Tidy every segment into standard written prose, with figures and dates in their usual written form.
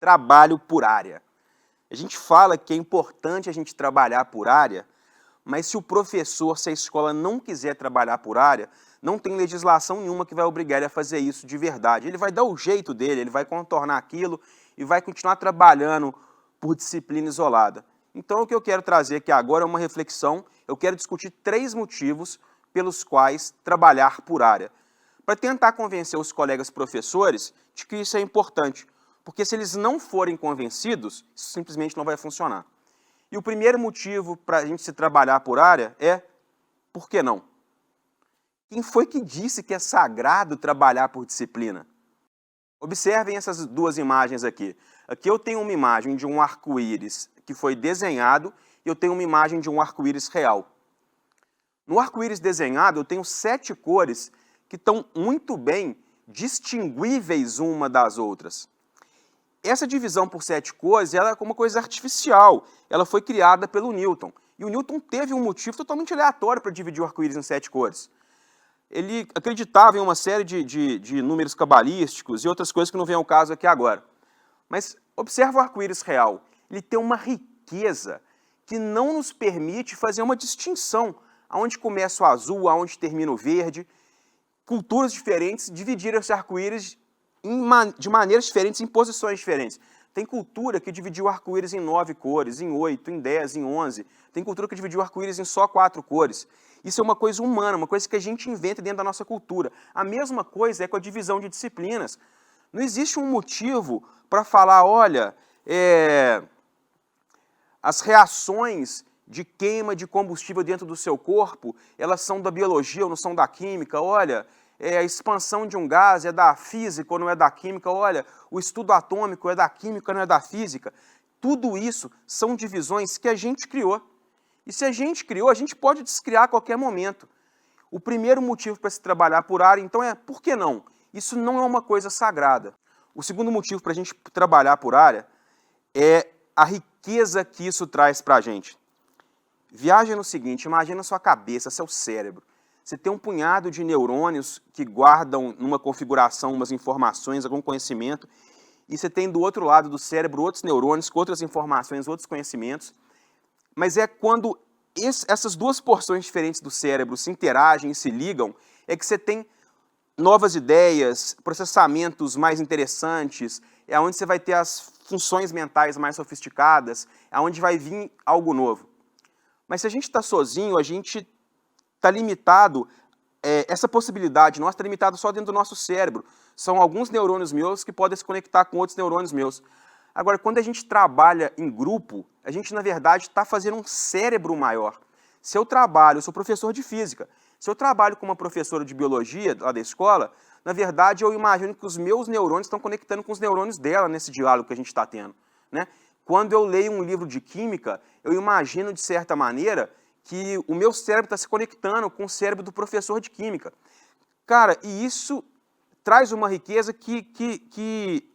Trabalho por área. A gente fala que é importante a gente trabalhar por área, mas se o professor, se a escola não quiser trabalhar por área, não tem legislação nenhuma que vai obrigar ele a fazer isso de verdade. Ele vai dar o jeito dele, ele vai contornar aquilo e vai continuar trabalhando por disciplina isolada. Então o que eu quero trazer aqui agora é uma reflexão, eu quero discutir 3 motivos pelos quais trabalhar por área, para tentar convencer os colegas professores de que isso é importante. Porque se eles não forem convencidos, isso simplesmente não vai funcionar. E o primeiro motivo para a gente se trabalhar por área é, por que não? Quem foi que disse que é sagrado trabalhar por disciplina? Observem essas 2 imagens aqui. Aqui eu tenho uma imagem de um arco-íris que foi desenhado e eu tenho uma imagem de um arco-íris real. No arco-íris desenhado eu tenho 7 cores que estão muito bem distinguíveis uma das outras. Essa divisão por 7 cores ela é uma coisa artificial, ela foi criada pelo Newton. E o Newton teve um motivo totalmente aleatório para dividir o arco-íris em 7 cores. Ele acreditava em uma série de números cabalísticos e outras coisas que não vem ao caso aqui agora. Mas observa o arco-íris real, ele tem uma riqueza que não nos permite fazer uma distinção aonde começa o azul, aonde termina o verde. Culturas diferentes dividiram esse arco-íris de maneiras diferentes, em posições diferentes. Tem cultura que dividiu o arco-íris em 9 cores, em 8, em 10, em 11. Tem cultura que dividiu o arco-íris em só 4 cores. Isso é uma coisa humana, uma coisa que a gente inventa dentro da nossa cultura. A mesma coisa é com a divisão de disciplinas. Não existe um motivo para falar, olha, as reações de queima de combustível dentro do seu corpo, elas são da biologia ou não são da química, olha, a expansão de um gás é da física ou não é da química, olha, o estudo atômico é da química ou não é da física. Tudo isso são divisões que a gente criou. E se a gente criou, a gente pode descriar a qualquer momento. O primeiro motivo para se trabalhar por área, então, é por que não? Isso não é uma coisa sagrada. O segundo motivo para a gente trabalhar por área é a riqueza que isso traz para a gente. Viaja no seguinte, imagina a sua cabeça, seu cérebro. Você tem um punhado de neurônios que guardam numa configuração umas informações, algum conhecimento, e você tem do outro lado do cérebro outros neurônios com outras informações, outros conhecimentos. Mas é quando essas 2 porções diferentes do cérebro se interagem e se ligam, é que você tem novas ideias, processamentos mais interessantes, é onde você vai ter as funções mentais mais sofisticadas, é onde vai vir algo novo. Mas se a gente está sozinho, a gente está limitado, essa possibilidade nossa está limitada só dentro do nosso cérebro. São alguns neurônios meus que podem se conectar com outros neurônios meus. Agora, quando a gente trabalha em grupo, a gente, na verdade, está fazendo um cérebro maior. Se eu sou professor de física, se eu trabalho com uma professora de biologia lá da escola, na verdade, eu imagino que os meus neurônios estão conectando com os neurônios dela nesse diálogo que a gente está tendo, né? Quando eu leio um livro de química, eu imagino, de certa maneira, que o meu cérebro está se conectando com o cérebro do professor de química. Cara, e isso traz uma riqueza que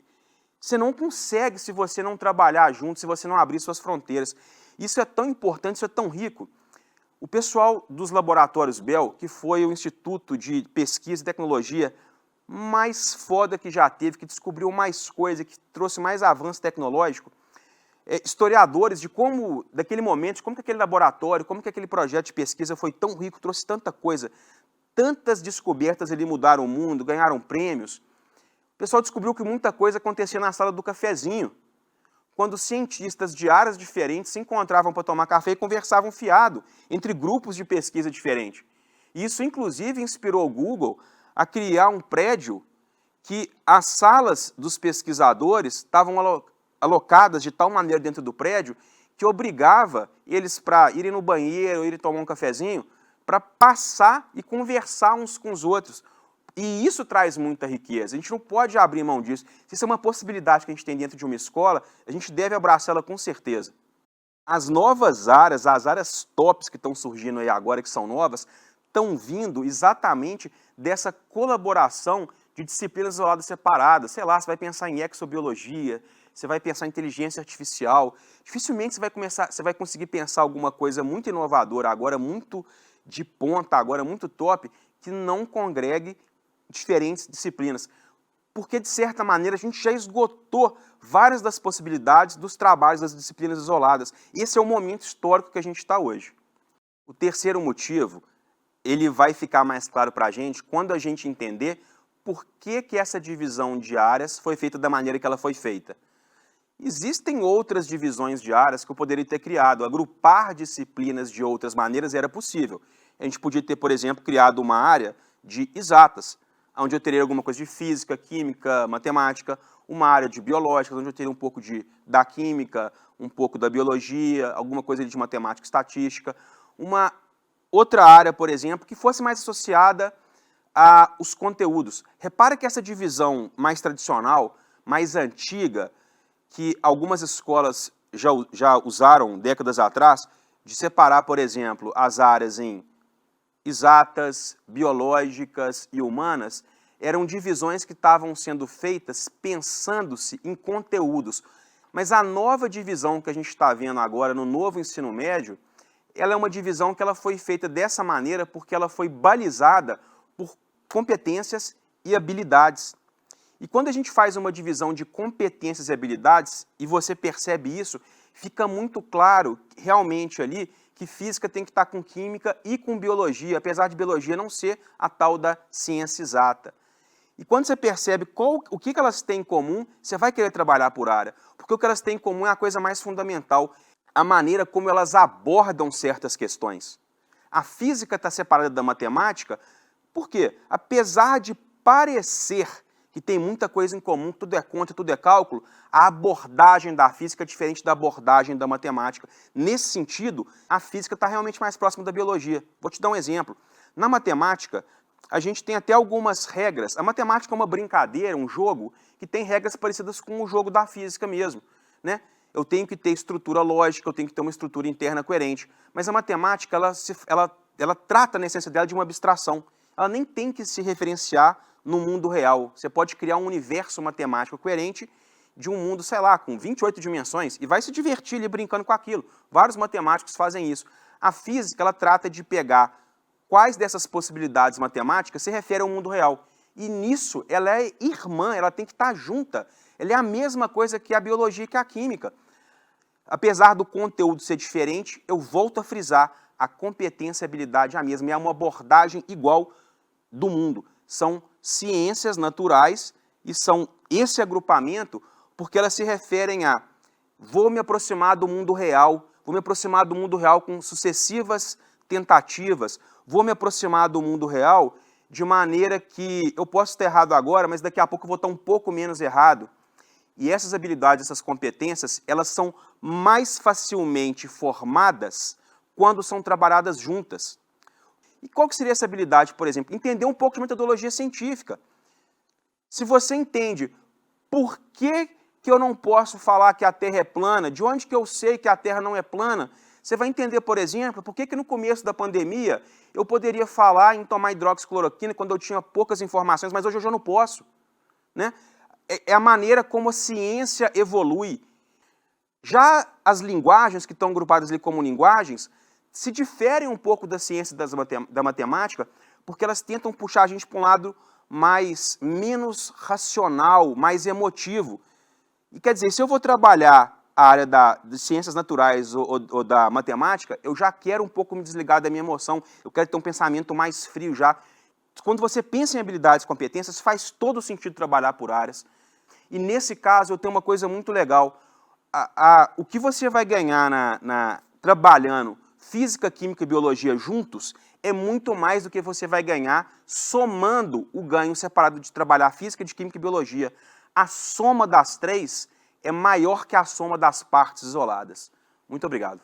você não consegue se você não trabalhar junto, se você não abrir suas fronteiras. Isso é tão importante, isso é tão rico. O pessoal dos laboratórios Bell, que foi o instituto de pesquisa e tecnologia mais foda que já teve, que descobriu mais coisa, que trouxe mais avanço tecnológico, historiadores de como, daquele momento, como que aquele laboratório, como que aquele projeto de pesquisa foi tão rico, trouxe tanta coisa, tantas descobertas ali mudaram o mundo, ganharam prêmios. O pessoal descobriu que muita coisa acontecia na sala do cafezinho, quando cientistas de áreas diferentes se encontravam para tomar café e conversavam fiado entre grupos de pesquisa diferentes. Isso, inclusive, inspirou o Google a criar um prédio que as salas dos pesquisadores estavam alocadas de tal maneira dentro do prédio que obrigava eles para irem no banheiro, irem tomar um cafezinho, para passar e conversar uns com os outros. E isso traz muita riqueza, a gente não pode abrir mão disso. Se isso é uma possibilidade que a gente tem dentro de uma escola, a gente deve abraçá-la com certeza. As novas áreas, as áreas tops que estão surgindo aí agora, que são novas, estão vindo exatamente dessa colaboração de disciplinas isoladas separadas. Sei lá, você vai pensar em exobiologia, você vai pensar em inteligência artificial. Dificilmente você vai conseguir pensar alguma coisa muito inovadora agora, muito de ponta, agora muito top, que não congregue diferentes disciplinas. porque, de certa maneira, a gente já esgotou várias das possibilidades dos trabalhos das disciplinas isoladas. Esse é o momento histórico que a gente está hoje. O terceiro motivo, ele vai ficar mais claro para a gente quando a gente entender por que essa divisão de áreas foi feita da maneira que ela foi feita. Existem outras divisões de áreas que eu poderia ter criado. Agrupar disciplinas de outras maneiras era possível. A gente podia ter, por exemplo, criado uma área de exatas, onde eu teria alguma coisa de física, química, matemática, uma área de biológicas, onde eu teria um pouco da química, um pouco da biologia, alguma coisa de matemática e estatística. Uma outra área, por exemplo, que fosse mais associada aos conteúdos. Repara que essa divisão mais tradicional, mais antiga, que algumas escolas já usaram décadas atrás, de separar, por exemplo, as áreas em exatas, biológicas e humanas, eram divisões que estavam sendo feitas pensando-se em conteúdos. Mas a nova divisão que a gente está vendo agora no novo ensino médio, ela é uma divisão que ela foi feita dessa maneira porque ela foi balizada por competências e habilidades. E quando a gente faz uma divisão de competências e habilidades, e você percebe isso, fica muito claro realmente ali que física tem que estar com química e com biologia, apesar de biologia não ser a tal da ciência exata. E quando você percebe o que elas têm em comum, você vai querer trabalhar por área, porque o que elas têm em comum é a coisa mais fundamental, a maneira como elas abordam certas questões. A física está separada da matemática, por quê? Apesar de parecer que tem muita coisa em comum, tudo é conta, tudo é cálculo, a abordagem da física é diferente da abordagem da matemática. Nesse sentido, a física está realmente mais próxima da biologia. Vou te dar um exemplo. Na matemática, a gente tem até algumas regras. A matemática é uma brincadeira, um jogo, que tem regras parecidas com o jogo da física mesmo, né? Eu tenho que ter estrutura lógica, eu tenho que ter uma estrutura interna coerente. Mas a matemática, ela trata na essência dela de uma abstração. Ela nem tem que se referenciar no mundo real. Você pode criar um universo matemático coerente de um mundo, sei lá, com 28 dimensões e vai se divertir ali brincando com aquilo. Vários matemáticos fazem isso. A física, ela trata de pegar quais dessas possibilidades matemáticas se referem ao mundo real. E nisso, ela é irmã, ela tem que estar junta. Ela é a mesma coisa que a biologia e que a química. Apesar do conteúdo ser diferente, eu volto a frisar, a competência e a habilidade é a mesma, é uma abordagem igual do mundo. São ciências naturais e são esse agrupamento porque elas se referem a vou me aproximar do mundo real, vou me aproximar do mundo real com sucessivas tentativas, vou me aproximar do mundo real de maneira que eu posso estar errado agora, mas daqui a pouco eu vou estar um pouco menos errado. E essas habilidades, essas competências, elas são mais facilmente formadas quando são trabalhadas juntas. E qual que seria essa habilidade, por exemplo? Entender um pouco de metodologia científica. Se você entende por que eu não posso falar que a Terra é plana, de onde que eu sei que a Terra não é plana, você vai entender, por exemplo, por que no começo da pandemia eu poderia falar em tomar hidroxicloroquina quando eu tinha poucas informações, mas hoje eu já não posso, né? É a maneira como a ciência evolui. Já as linguagens que estão agrupadas ali como linguagens se diferem um pouco da ciência da matemática, porque elas tentam puxar a gente para um lado menos racional, mais emotivo. E quer dizer, se eu vou trabalhar a área de ciências naturais ou da matemática, eu já quero um pouco me desligar da minha emoção, eu quero ter um pensamento mais frio já. Quando você pensa em habilidades e competências, faz todo sentido trabalhar por áreas. E nesse caso, eu tenho uma coisa muito legal. O que você vai ganhar trabalhando física, química e biologia juntos é muito mais do que você vai ganhar somando o ganho separado de trabalhar física, de química e biologia. A soma das três é maior que a soma das partes isoladas. Muito obrigado.